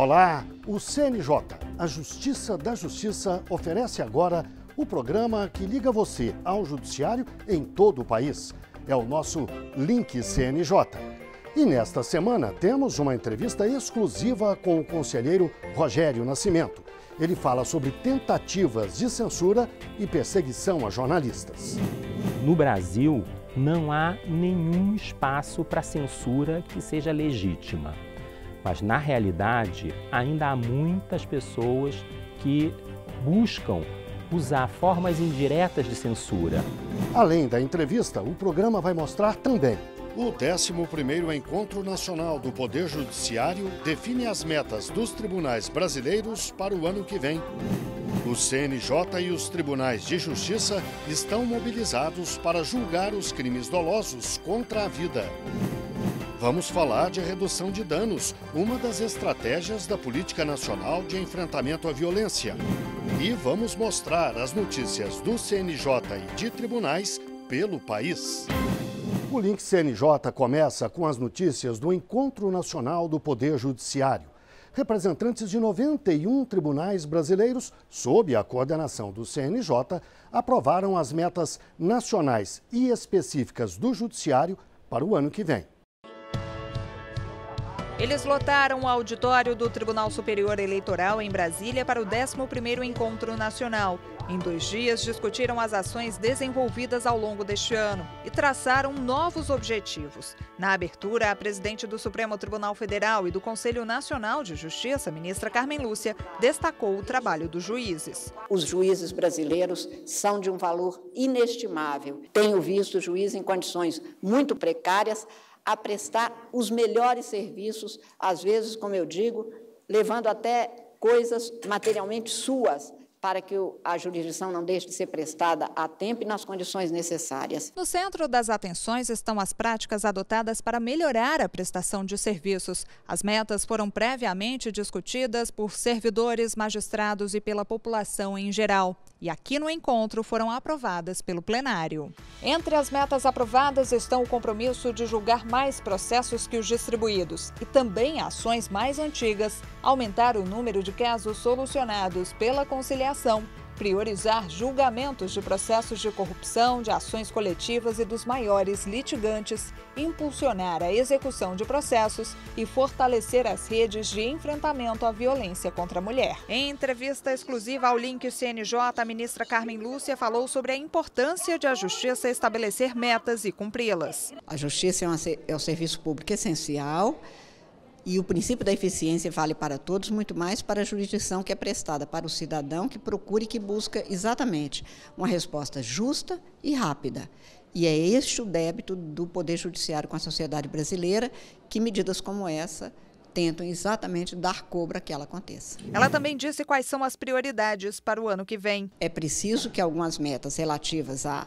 Olá, o CNJ, a Justiça da Justiça, oferece agora o programa que liga você ao judiciário em todo o país. É o nosso Link CNJ. E nesta semana temos uma entrevista exclusiva com o conselheiro Rogério Nascimento. Ele fala sobre tentativas de censura e perseguição a jornalistas. No Brasil, não há nenhum espaço para censura que seja legítima. Mas, na realidade, ainda há muitas pessoas que buscam usar formas indiretas de censura. Além da entrevista, o programa vai mostrar também o 11º Encontro Nacional do Poder Judiciário define as metas dos tribunais brasileiros para o ano que vem. O CNJ e os tribunais de justiça estão mobilizados para julgar os crimes dolosos contra a vida. Vamos falar de redução de danos, uma das estratégias da Política Nacional de Enfrentamento à Violência. E vamos mostrar as notícias do CNJ e de tribunais pelo país. O Link CNJ começa com as notícias do Encontro Nacional do Poder Judiciário. Representantes de 91 tribunais brasileiros, sob a coordenação do CNJ, aprovaram as metas nacionais e específicas do Judiciário para o ano que vem. Eles lotaram o auditório do Tribunal Superior Eleitoral em Brasília para o 11º Encontro Nacional. Em 2 dias, discutiram as ações desenvolvidas ao longo deste ano e traçaram novos objetivos. Na abertura, a presidente do Supremo Tribunal Federal e do Conselho Nacional de Justiça, ministra Carmen Lúcia, destacou o trabalho dos juízes. Os juízes brasileiros são de um valor inestimável. Tenho visto juízes em condições muito precárias a prestar os melhores serviços, às vezes, como eu digo, levando até coisas materialmente suas, para que a jurisdição não deixe de ser prestada a tempo e nas condições necessárias. No centro das atenções estão as práticas adotadas para melhorar a prestação de serviços. As metas foram previamente discutidas por servidores, magistrados e pela população em geral. E aqui no encontro foram aprovadas pelo plenário. Entre as metas aprovadas estão o compromisso de julgar mais processos que os distribuídos e também ações mais antigas, aumentar o número de casos solucionados pela conciliação, priorizar julgamentos de processos de corrupção, de ações coletivas e dos maiores litigantes, impulsionar a execução de processos e fortalecer as redes de enfrentamento à violência contra a mulher. Em entrevista exclusiva ao Link CNJ, a ministra Carmen Lúcia falou sobre a importância de a Justiça estabelecer metas e cumpri-las. A Justiça é um serviço público essencial. E o princípio da eficiência vale para todos, muito mais para a jurisdição que é prestada para o cidadão que procura e que busca exatamente uma resposta justa e rápida. E é este o débito do Poder Judiciário com a sociedade brasileira, que medidas como essa tentam exatamente dar cobra que ela aconteça. Ela também disse quais são as prioridades para o ano que vem. É preciso que algumas metas relativas a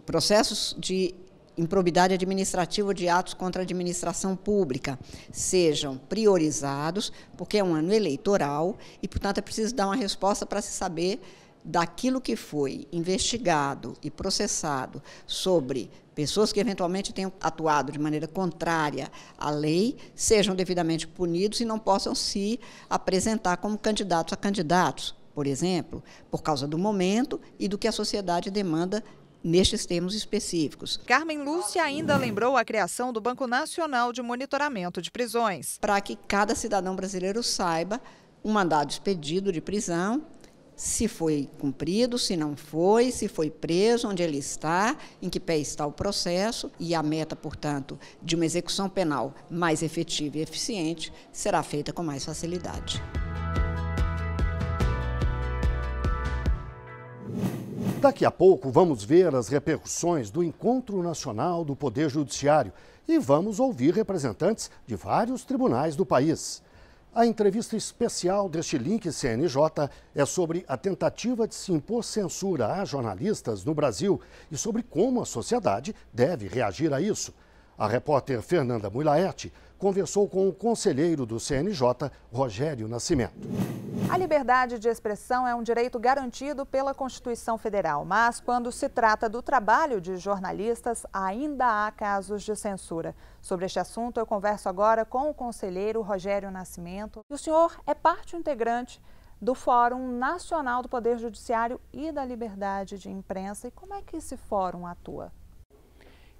processos de improbidade administrativa de atos contra a administração pública sejam priorizados, porque é um ano eleitoral e, portanto, é preciso dar uma resposta para se saber daquilo que foi investigado e processado sobre pessoas que eventualmente tenham atuado de maneira contrária à lei, sejam devidamente punidos e não possam se apresentar como candidatos a candidatos, por exemplo, por causa do momento e do que a sociedade demanda nestes termos específicos. Carmen Lúcia ainda lembrou a criação do Banco Nacional de Monitoramento de Prisões. Para que cada cidadão brasileiro saiba o mandado expedido de prisão, se foi cumprido, se não foi, se foi preso, onde ele está, em que pé está o processo, e a meta, portanto, de uma execução penal mais efetiva e eficiente será feita com mais facilidade. Daqui a pouco vamos ver as repercussões do Encontro Nacional do Poder Judiciário e vamos ouvir representantes de vários tribunais do país. A entrevista especial deste Link CNJ é sobre a tentativa de se impor censura a jornalistas no Brasil e sobre como a sociedade deve reagir a isso. A repórter Fernanda Mulaerte conversou com o conselheiro do CNJ, Rogério Nascimento. A liberdade de expressão é um direito garantido pela Constituição Federal, mas quando se trata do trabalho de jornalistas, ainda há casos de censura. Sobre este assunto, eu converso agora com o conselheiro Rogério Nascimento. O senhor é parte integrante do Fórum Nacional do Poder Judiciário e da Liberdade de Imprensa. E como é que esse fórum atua?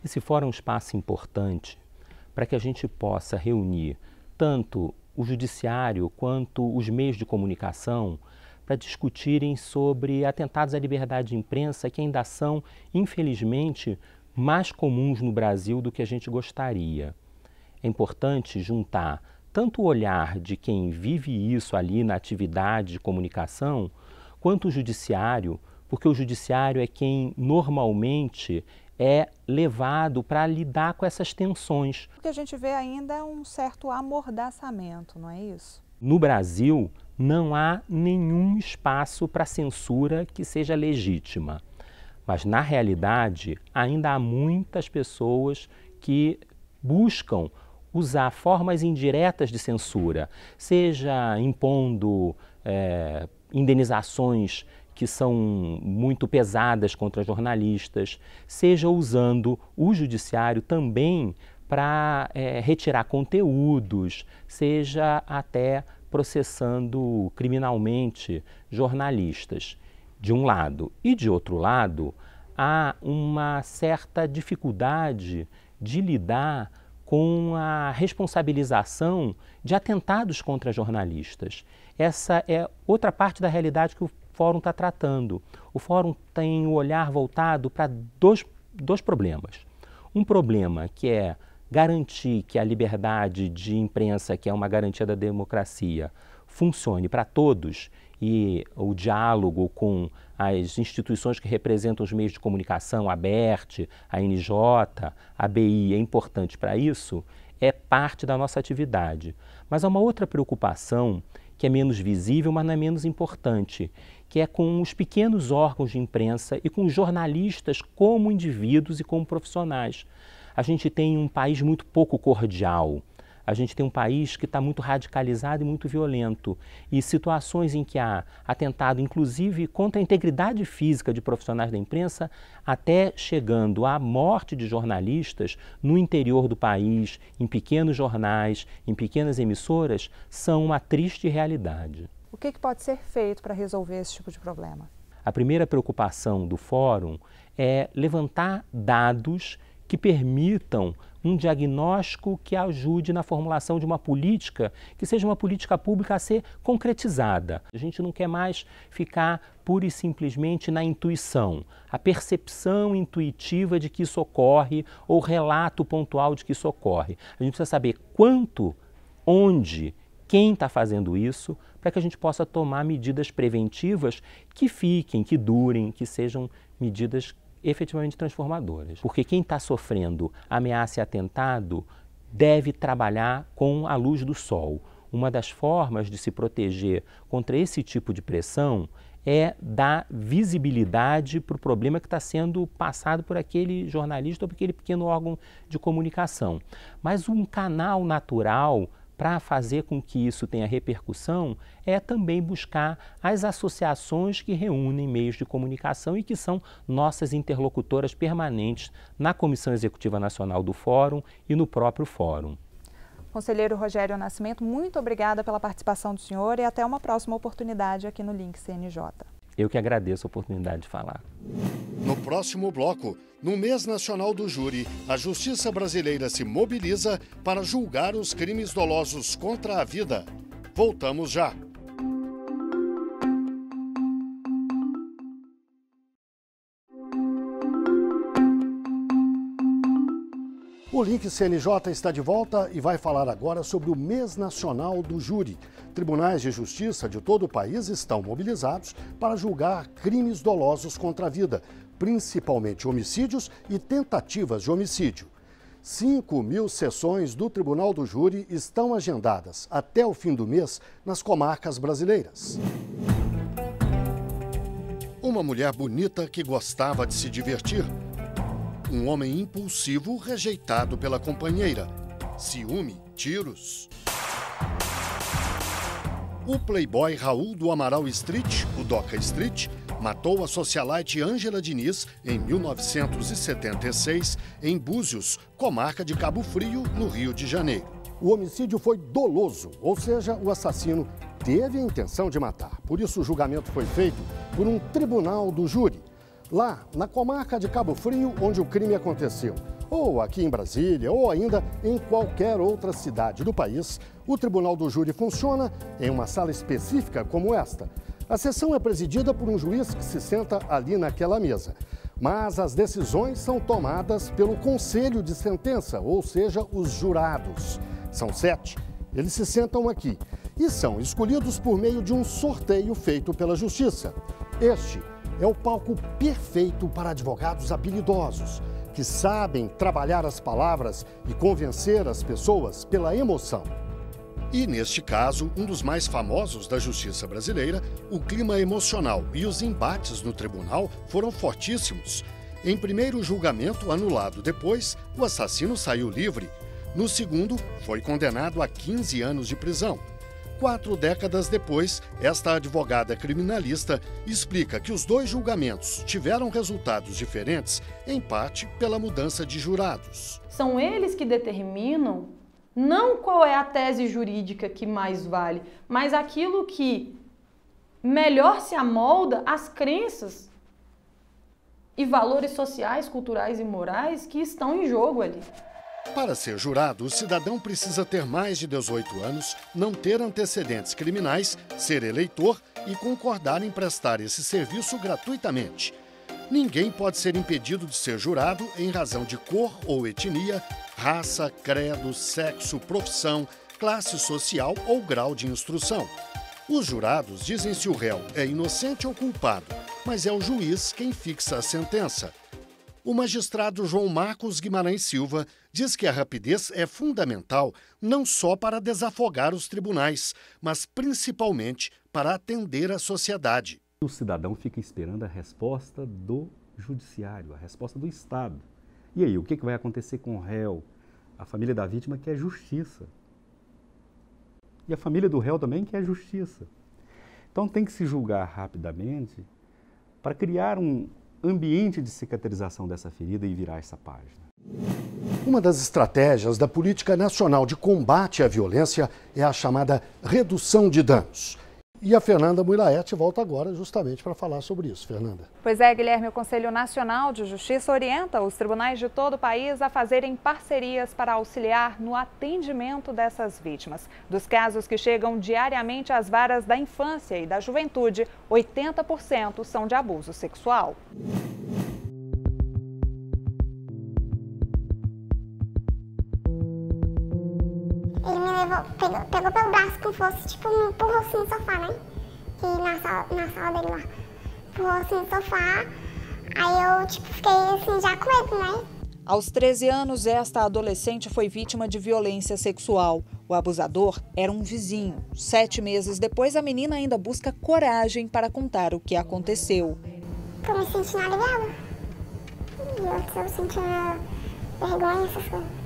Esse fórum é um espaço importante para que a gente possa reunir tanto o judiciário quanto os meios de comunicação para discutirem sobre atentados à liberdade de imprensa que ainda são, infelizmente, mais comuns no Brasil do que a gente gostaria. É importante juntar tanto o olhar de quem vive isso ali na atividade de comunicação, quanto o judiciário, porque o judiciário é quem normalmente é levado para lidar com essas tensões. O que a gente vê ainda é um certo amordaçamento, não é isso? No Brasil, não há nenhum espaço para censura que seja legítima. Mas, na realidade, ainda há muitas pessoas que buscam usar formas indiretas de censura, seja impondo indenizações que são muito pesadas contra jornalistas, seja usando o judiciário também para retirar conteúdos, seja até processando criminalmente jornalistas, de um lado. E de outro lado, há uma certa dificuldade de lidar com a responsabilização de atentados contra jornalistas. Essa é outra parte da realidade que o Fórum está tratando. O Fórum tem o olhar voltado para dois problemas. Um problema que é garantir que a liberdade de imprensa, que é uma garantia da democracia, funcione para todos, e o diálogo com as instituições que representam os meios de comunicação, a ABERT, a NJ, a ABI, é importante para isso, é parte da nossa atividade. Mas há uma outra preocupação que é menos visível, mas não é menos importante, que é com os pequenos órgãos de imprensa e com os jornalistas como indivíduos e como profissionais. A gente tem um país muito pouco cordial. A gente tem um país que está muito radicalizado e muito violento. E situações em que há atentado, inclusive, contra a integridade física de profissionais da imprensa, até chegando à morte de jornalistas no interior do país, em pequenos jornais, em pequenas emissoras, são uma triste realidade. O que pode ser feito para resolver esse tipo de problema? A primeira preocupação do Fórum é levantar dados que permitam um diagnóstico que ajude na formulação de uma política que seja uma política pública a ser concretizada. A gente não quer mais ficar pura e simplesmente na intuição, a percepção intuitiva de que isso ocorre ou relato pontual de que isso ocorre. A gente precisa saber quanto, onde, quem está fazendo isso, para que a gente possa tomar medidas preventivas que fiquem, que durem, que sejam medidas efetivamente transformadoras. Porque quem está sofrendo ameaça e atentado deve trabalhar com a luz do sol. Uma das formas de se proteger contra esse tipo de pressão é dar visibilidade para o problema que está sendo passado por aquele jornalista ou por aquele pequeno órgão de comunicação. Mas um canal natural para fazer com que isso tenha repercussão é também buscar as associações que reúnem meios de comunicação e que são nossas interlocutoras permanentes na Comissão Executiva Nacional do Fórum e no próprio Fórum. Conselheiro Rogério Nascimento, muito obrigada pela participação do senhor e até uma próxima oportunidade aqui no Link CNJ. Eu que agradeço a oportunidade de falar. No próximo bloco, no mês nacional do júri, a justiça brasileira se mobiliza para julgar os crimes dolosos contra a vida. Voltamos já. O Link CNJ está de volta e vai falar agora sobre o mês nacional do júri. Tribunais de justiça de todo o país estão mobilizados para julgar crimes dolosos contra a vida, principalmente homicídios e tentativas de homicídio. 5.000 sessões do Tribunal do Júri estão agendadas até o fim do mês nas comarcas brasileiras. Uma mulher bonita que gostava de se divertir. Um homem impulsivo rejeitado pela companheira. Ciúme tiros. O playboy Raul do Amaral Street, o Doca Street, matou a socialite Ângela Diniz em 1976 em Búzios, comarca de Cabo Frio, no Rio de Janeiro. O homicídio foi doloso, ou seja, o assassino teve a intenção de matar. Por isso, o julgamento foi feito por um tribunal do júri, lá na comarca de Cabo Frio, onde o crime aconteceu. Ou aqui em Brasília, ou ainda em qualquer outra cidade do país, o tribunal do júri funciona em uma sala específica como esta. A sessão é presidida por um juiz que se senta ali naquela mesa. Mas as decisões são tomadas pelo conselho de sentença, ou seja, os jurados. São 7. Eles se sentam aqui e são escolhidos por meio de um sorteio feito pela Justiça. Este é o palco perfeito para advogados habilidosos, que sabem trabalhar as palavras e convencer as pessoas pela emoção. E, neste caso, um dos mais famosos da justiça brasileira, o clima emocional e os embates no tribunal foram fortíssimos. Em primeiro julgamento, anulado depois, o assassino saiu livre. No segundo, foi condenado a 15 anos de prisão. 4 décadas depois, esta advogada criminalista explica que os 2 julgamentos tiveram resultados diferentes, em parte pela mudança de jurados. São eles que determinam não qual é a tese jurídica que mais vale, mas aquilo que melhor se amolda às crenças e valores sociais, culturais e morais que estão em jogo ali. Para ser jurado, o cidadão precisa ter mais de 18 anos, não ter antecedentes criminais, ser eleitor e concordar em prestar esse serviço gratuitamente. Ninguém pode ser impedido de ser jurado em razão de cor ou etnia, raça, credo, sexo, profissão, classe social ou grau de instrução. Os jurados dizem se o réu é inocente ou culpado, mas é o juiz quem fixa a sentença. O magistrado João Marcos Guimarães Silva diz que a rapidez é fundamental não só para desafogar os tribunais, mas principalmente para atender a sociedade. O cidadão fica esperando a resposta do judiciário, a resposta do Estado. E aí, o que vai acontecer com o réu? A família da vítima quer justiça. E a família do réu também quer justiça. Então tem que se julgar rapidamente para criar um ambiente de cicatrização dessa ferida e virar essa página. Uma das estratégias da Política Nacional de Combate à Violência é a chamada redução de danos. E a Fernanda Muilaete volta agora justamente para falar sobre isso. Fernanda. Pois é, Guilherme, o Conselho Nacional de Justiça orienta os tribunais de todo o país a fazerem parcerias para auxiliar no atendimento dessas vítimas. Dos casos que chegam diariamente às varas da infância e da juventude, 80% são de abuso sexual. Ele me levou, pegou pelo braço como fosse, tipo, me empurrou assim no sofá, né? Que na sala dele lá. Empurrou assim no sofá, aí eu, tipo, fiquei assim já com medo, né? Aos 13 anos, esta adolescente foi vítima de violência sexual. O abusador era um vizinho. 7 meses depois, a menina ainda busca coragem para contar o que aconteceu. Eu me sentindo aliviada. E eu sentia vergonha, essas coisas.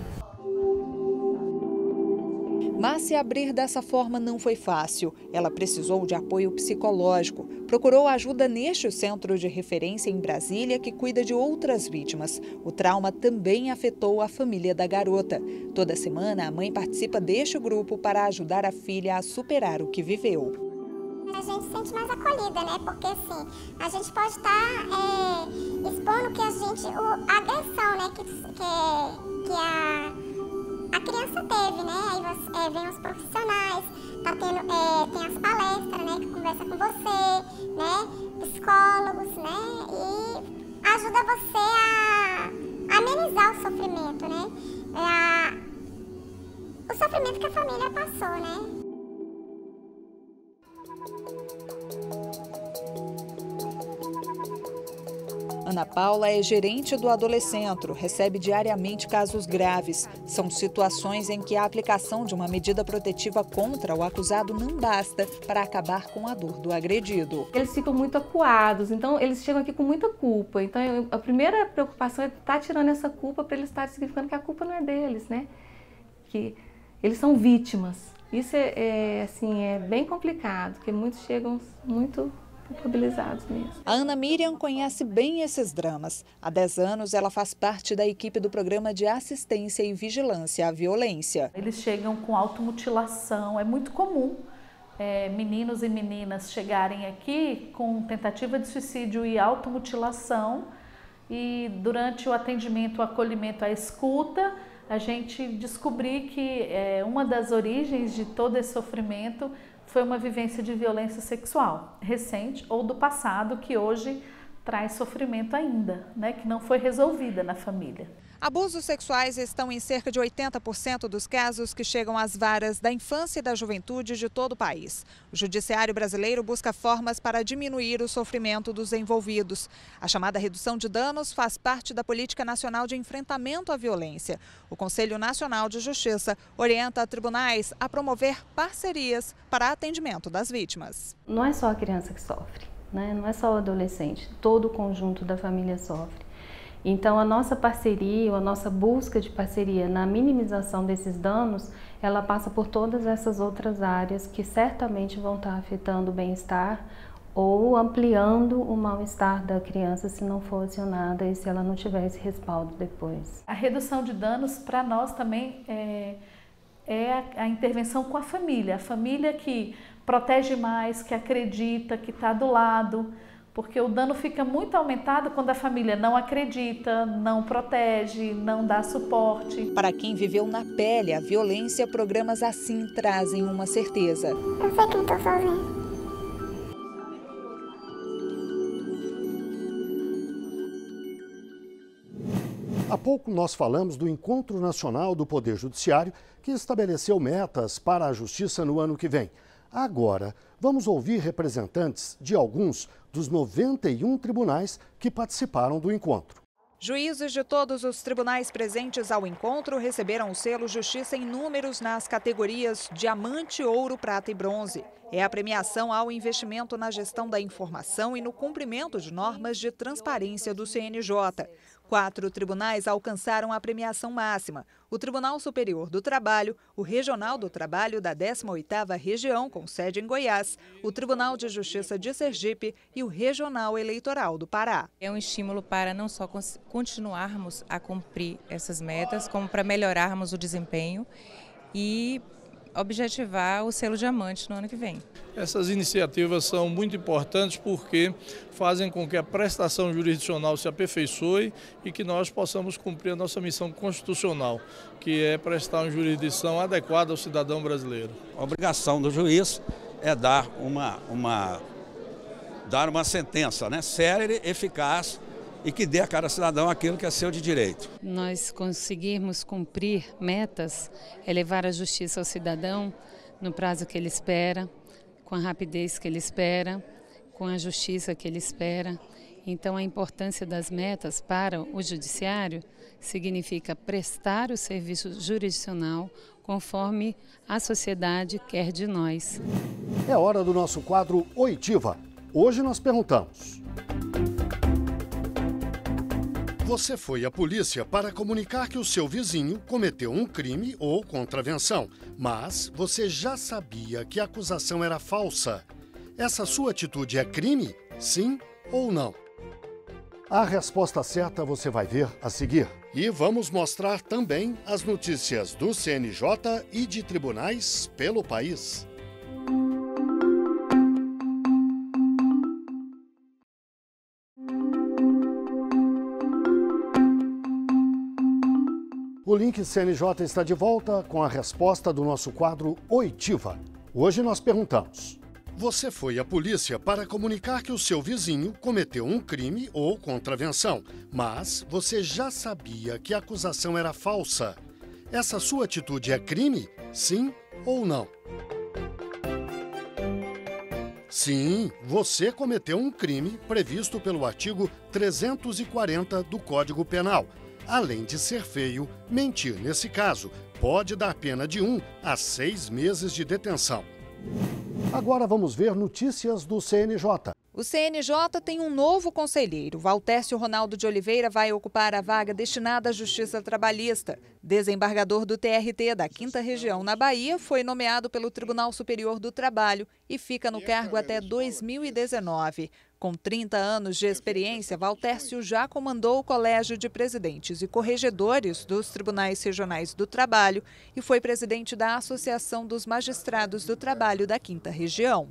Mas se abrir dessa forma não foi fácil. Ela precisou de apoio psicológico. Procurou ajuda neste centro de referência em Brasília que cuida de outras vítimas. O trauma também afetou a família da garota. Toda semana, a mãe participa deste grupo para ajudar a filha a superar o que viveu. A gente se sente mais acolhida, né? Porque assim, a gente pode estar expondo que a gente, a agressão, né? Que a criança teve, né? Aí vem os profissionais, tá tendo, tem as palestras, né? Que conversa com você, né? Psicólogos, né? E ajuda você a amenizar o sofrimento, né? O sofrimento que a família passou, né? Ana Paula é gerente do Adolescentro, recebe diariamente casos graves. São situações em que a aplicação de uma medida protetiva contra o acusado não basta para acabar com a dor do agredido. Eles ficam muito acuados, então eles chegam aqui com muita culpa. Então a primeira preocupação é estar tirando essa culpa para eles estarem significando que a culpa não é deles, né? Que eles são vítimas. Isso assim, é bem complicado, porque muitos chegam muito culpabilizados mesmo. A Ana Miriam conhece bem esses dramas. Há 10 anos, ela faz parte da equipe do Programa de Assistência e Vigilância à Violência. Eles chegam com automutilação, é muito comum meninos e meninas chegarem aqui com tentativa de suicídio e automutilação, e durante o atendimento, o acolhimento, a escuta, a gente descobrir que uma das origens de todo esse sofrimento foi uma vivência de violência sexual recente ou do passado, que hoje traz sofrimento ainda, né, que não foi resolvida na família. Abusos sexuais estão em cerca de 80% dos casos que chegam às varas da infância e da juventude de todo o país. O Judiciário brasileiro busca formas para diminuir o sofrimento dos envolvidos. A chamada redução de danos faz parte da Política Nacional de Enfrentamento à Violência. O Conselho Nacional de Justiça orienta tribunais a promover parcerias para atendimento das vítimas. Não é só a criança que sofre, né? Não é só o adolescente, todo o conjunto da família sofre. Então, a nossa parceria, a nossa busca de parceria na minimização desses danos, ela passa por todas essas outras áreas que certamente vão estar afetando o bem-estar ou ampliando o mal-estar da criança se não for acionada e se ela não tiver esse respaldo depois. A redução de danos, para nós também, é a intervenção com a família que protege mais, que acredita, que está do lado. Porque o dano fica muito aumentado quando a família não acredita, não protege, não dá suporte. Para quem viveu na pele a violência, programas assim trazem uma certeza. Eu sei que não estou sozinha. Há pouco nós falamos do Encontro Nacional do Poder Judiciário, que estabeleceu metas para a Justiça no ano que vem. Agora, vamos ouvir representantes de alguns dos 91 tribunais que participaram do encontro. Juízes de todos os tribunais presentes ao encontro receberam o selo Justiça em Números nas categorias Diamante, Ouro, Prata e Bronze. É a premiação ao investimento na gestão da informação e no cumprimento de normas de transparência do CNJ. 4 tribunais alcançaram a premiação máxima: o Tribunal Superior do Trabalho, o Regional do Trabalho da 18ª Região, com sede em Goiás, o Tribunal de Justiça de Sergipe e o Regional Eleitoral do Pará. É um estímulo para não só continuarmos a cumprir essas metas, como para melhorarmos o desempenho e objetivar o selo Diamante no ano que vem. Essas iniciativas são muito importantes porque fazem com que a prestação jurisdicional se aperfeiçoe e que nós possamos cumprir a nossa missão constitucional, que é prestar uma jurisdição adequada ao cidadão brasileiro. A obrigação do juiz é dar uma sentença, né, célere, eficaz, e que dê a cada cidadão aquilo que é seu de direito. Nós conseguirmos cumprir metas é levar a justiça ao cidadão no prazo que ele espera, com a rapidez que ele espera, com a justiça que ele espera. Então, a importância das metas para o judiciário significa prestar o serviço jurisdicional conforme a sociedade quer de nós. É hora do nosso quadro Oitiva. Hoje nós perguntamos: você foi à polícia para comunicar que o seu vizinho cometeu um crime ou contravenção, mas você já sabia que a acusação era falsa. Essa sua atitude é crime? Sim ou não? A resposta certa você vai ver a seguir. E vamos mostrar também as notícias do CNJ e de tribunais pelo país. O Link CNJ está de volta com a resposta do nosso quadro Oitiva. Hoje nós perguntamos: você foi à polícia para comunicar que o seu vizinho cometeu um crime ou contravenção, mas você já sabia que a acusação era falsa. Essa sua atitude é crime? Sim ou não? Sim, você cometeu um crime previsto pelo artigo 340 do Código Penal. Além de ser feio, mentir nesse caso pode dar pena de 1 a 6 meses de detenção. Agora vamos ver notícias do CNJ. O O CNJ tem um novo conselheiro. Valtércio Ronaldo de Oliveira vai ocupar a vaga destinada à Justiça Trabalhista. Desembargador do TRT da 5ª Região na Bahia, foi nomeado pelo Tribunal Superior do Trabalho e fica no cargo até 2019. Com 30 anos de experiência, Valtércio já comandou o Colégio de Presidentes e Corregedores dos Tribunais Regionais do Trabalho e foi presidente da Associação dos Magistrados do Trabalho da 5ª Região.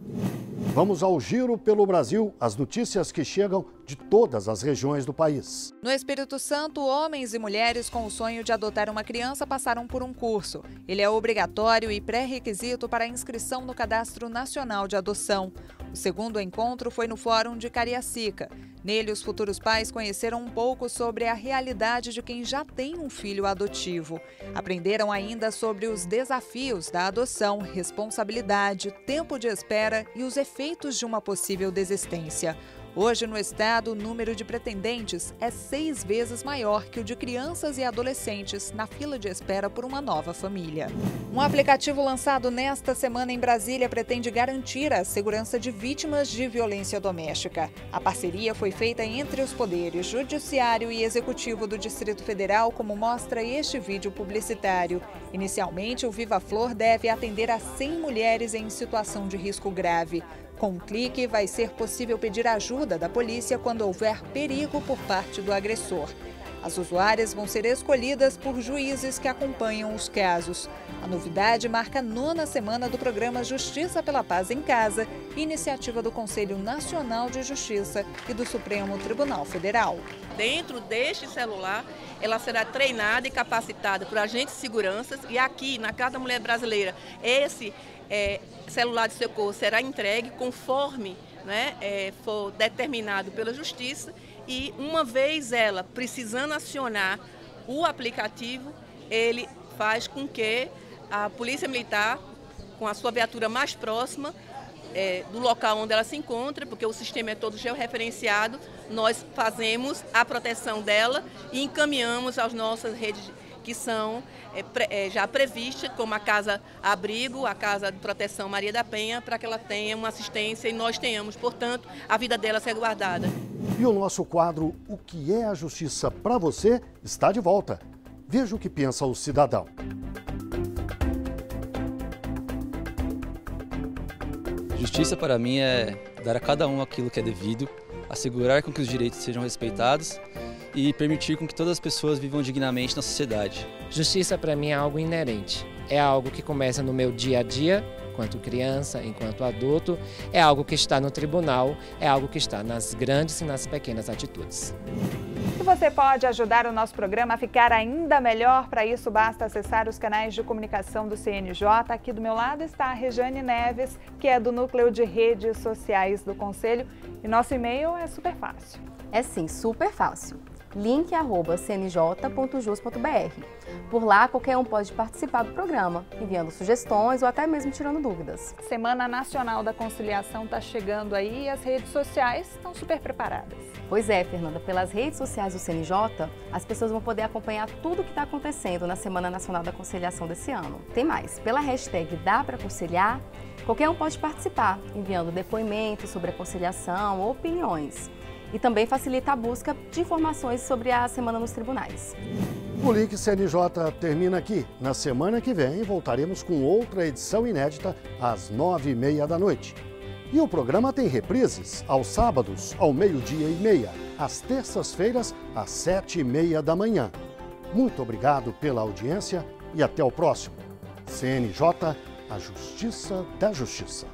Vamos ao giro pelo Brasil, as notícias que chegam de todas as regiões do país. No Espírito Santo, homens e mulheres com o sonho de adotar uma criança passaram por um curso. Ele é obrigatório e pré-requisito para a inscrição no Cadastro Nacional de Adoção. O segundo encontro foi no Fórum de Cariacica. Nele, os futuros pais conheceram um pouco sobre a realidade de quem já tem um filho adotivo. Aprenderam ainda sobre os desafios da adoção, responsabilidade, tempo de espera e os efeitos de uma possível desistência. Hoje, no estado, o número de pretendentes é 6 vezes maior que o de crianças e adolescentes na fila de espera por uma nova família. Um aplicativo lançado nesta semana em Brasília pretende garantir a segurança de vítimas de violência doméstica. A parceria foi feita entre os poderes judiciário e executivo do Distrito Federal, como mostra este vídeo publicitário. Inicialmente, o Viva Flor deve atender a 100 mulheres em situação de risco grave. Com um clique, vai ser possível pedir ajuda da polícia quando houver perigo por parte do agressor. As usuárias vão ser escolhidas por juízes que acompanham os casos. A novidade marca a 9ª semana do programa Justiça pela Paz em Casa, iniciativa do Conselho Nacional de Justiça e do Supremo Tribunal Federal. Dentro deste celular, ela será treinada e capacitada por agentes de segurança e aqui, na Casa da Mulher Brasileira, esse celular de socorro será entregue conforme for determinado pela Justiça e uma vez ela precisando acionar o aplicativo, ele faz com que a Polícia Militar, com a sua viatura mais próxima do local onde ela se encontra, porque o sistema é todo georreferenciado, nós fazemos a proteção dela e encaminhamos às nossas redes que são já previstas, como a Casa Abrigo, a Casa de Proteção Maria da Penha, para que ela tenha uma assistência e nós tenhamos, portanto, a vida dela ser guardada. E o nosso quadro O que é a Justiça para você está de volta. Veja o que pensa o cidadão. Justiça para mim é dar a cada um aquilo que é devido, assegurar com que os direitos sejam respeitados e permitir com que todas as pessoas vivam dignamente na sociedade. Justiça para mim é algo inerente, é algo que começa no meu dia a dia, enquanto criança, enquanto adulto, é algo que está no tribunal, é algo que está nas grandes e nas pequenas atitudes. E você pode ajudar o nosso programa a ficar ainda melhor. Para isso, basta acessar os canais de comunicação do CNJ. Aqui do meu lado está a Rejane Neves, que é do Núcleo de Redes Sociais do Conselho. E nosso e-mail é super fácil. É sim, super fácil. link@cnj.jus.br. Por lá, qualquer um pode participar do programa, enviando sugestões ou até mesmo tirando dúvidas. Semana Nacional da Conciliação está chegando aí e as redes sociais estão super preparadas. Pois é, Fernanda, pelas redes sociais do CNJ, as pessoas vão poder acompanhar tudo o que está acontecendo na Semana Nacional da Conciliação desse ano. Tem mais, pela hashtag Dá Pra Conciliar, qualquer um pode participar, enviando depoimentos sobre a conciliação ou opiniões. E também facilita a busca de informações sobre a semana nos tribunais. O Link CNJ termina aqui. Na semana que vem voltaremos com outra edição inédita às 9h30 da noite. E o programa tem reprises aos sábados ao 12h30, às terças-feiras às 7h30 da manhã. Muito obrigado pela audiência e até o próximo. CNJ, a Justiça da Justiça.